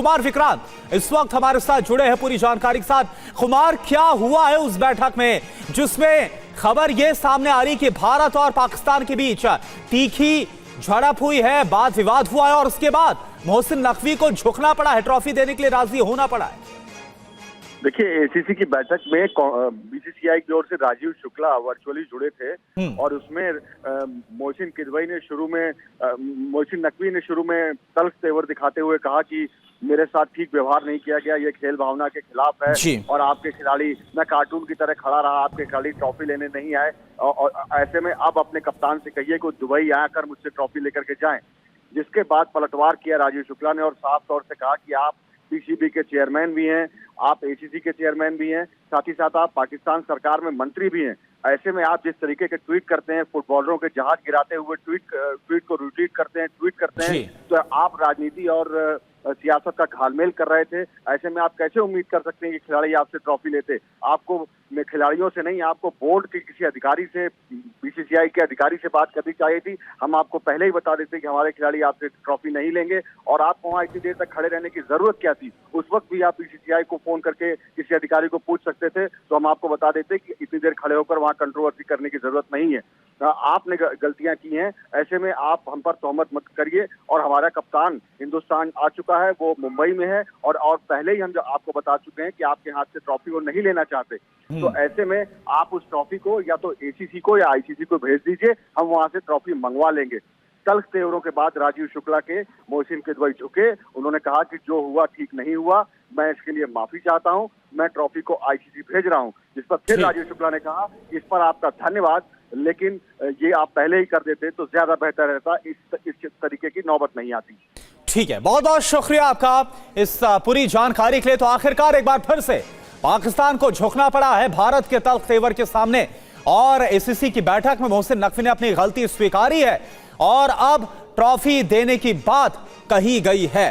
कुमार विक्रांत इस वक्त हमारे साथ जुड़े हैं पूरी जानकारी के साथ। कुमार, क्या हुआ है उस बैठक में जिसमें खबर यह सामने आ रही कि भारत और पाकिस्तान के बीच तीखी झड़प हुई है, वाद विवाद हुआ है और उसके बाद मोहसिन नकवी को झुकना पड़ा है, ट्रॉफी देने के लिए राजी होना पड़ा है? देखिए, एसीसी की बैठक में बीसीसीआई की ओर से राजीव शुक्ला वर्चुअली जुड़े थे और उसमें मोहसिन नकवी ने शुरू में तल्ख तेवर दिखाते हुए कहा कि मेरे साथ ठीक व्यवहार नहीं किया गया, ये खेल भावना के खिलाफ है और आपके खिलाड़ी, मैं कार्टून की तरह खड़ा रहा, आपके खिलाड़ी ट्रॉफी लेने नहीं आए और ऐसे में अब अपने कप्तान से कहिए कि दुबई आकर मुझसे ट्रॉफी लेकर के जाएं। जिसके बाद पलटवार किया राजीव शुक्ला ने और साफ तौर से कहा कि आप पीसीबी के चेयरमैन भी हैं, आप एसीसी के चेयरमैन भी हैं, साथ ही साथ आप पाकिस्तान सरकार में मंत्री भी हैं। ऐसे में आप जिस तरीके के ट्वीट करते हैं, फुटबॉलरों के जहाज गिराते हुए ट्वीट को रिट्वीट करते हैं, तो आप राजनीति और सियासत का घालमेल कर रहे थे। ऐसे में आप कैसे उम्मीद कर सकते हैं कि खिलाड़ी आपसे ट्रॉफी लेते? आपको खिलाड़ियों से नहीं, आपको बोर्ड के किसी अधिकारी से, बीसीसीआई के अधिकारी से बात करनी चाहिए थी। हम आपको पहले ही बता देते कि हमारे खिलाड़ी आपसे ट्रॉफी नहीं लेंगे और आपको वहाँ इतनी देर तक खड़े रहने की जरूरत क्या थी? उस वक्त भी आप बीसीसीआई को फोन करके किसी अधिकारी को पूछ सकते थे, तो हम आपको बता देते कि इतनी देर खड़े होकर वहाँ कंट्रोवर्सी करने की जरूरत नहीं है। आपने गलतियां की हैं, ऐसे में आप हम पर तोहमत मत करिए। और हमारा कप्तान हिंदुस्तान आ चुका है, वो मुंबई में है और पहले ही हम जो आपको बता चुके हैं कि आपके हाथ से ट्रॉफी वो नहीं लेना चाहते। तो ऐसे में आप उस ट्रॉफी को या तो एसीसी को या आईसीसी को भेज दीजिए, हम वहां से ट्रॉफी मंगवा लेंगे। तल्ख तेवरों के बाद राजीव शुक्ला के मोहसिन किदवई झुके, उन्होंने कहा कि जो हुआ ठीक नहीं हुआ, मैं इसके लिए माफी चाहता हूं, मैं ट्रॉफी को आईसीसी भेज रहा हूं। जिस पर फिर राजीव शुक्ला ने कहा, इस पर आपका धन्यवाद, लेकिन ये आप पहले ही कर देते तो ज्यादा बेहतर रहता, इस तरीके की नौबत नहीं आती। ठीक है, बहुत बहुत शुक्रिया आपका इस पूरी जानकारी के लिए। तो आखिरकार एक बार फिर से पाकिस्तान को झुकना पड़ा है भारत के तल्ख तेवर के सामने और एसीसी की बैठक में मोहसिन नकवी ने अपनी गलती स्वीकारी है और अब ट्रॉफी देने की बात कही गई है।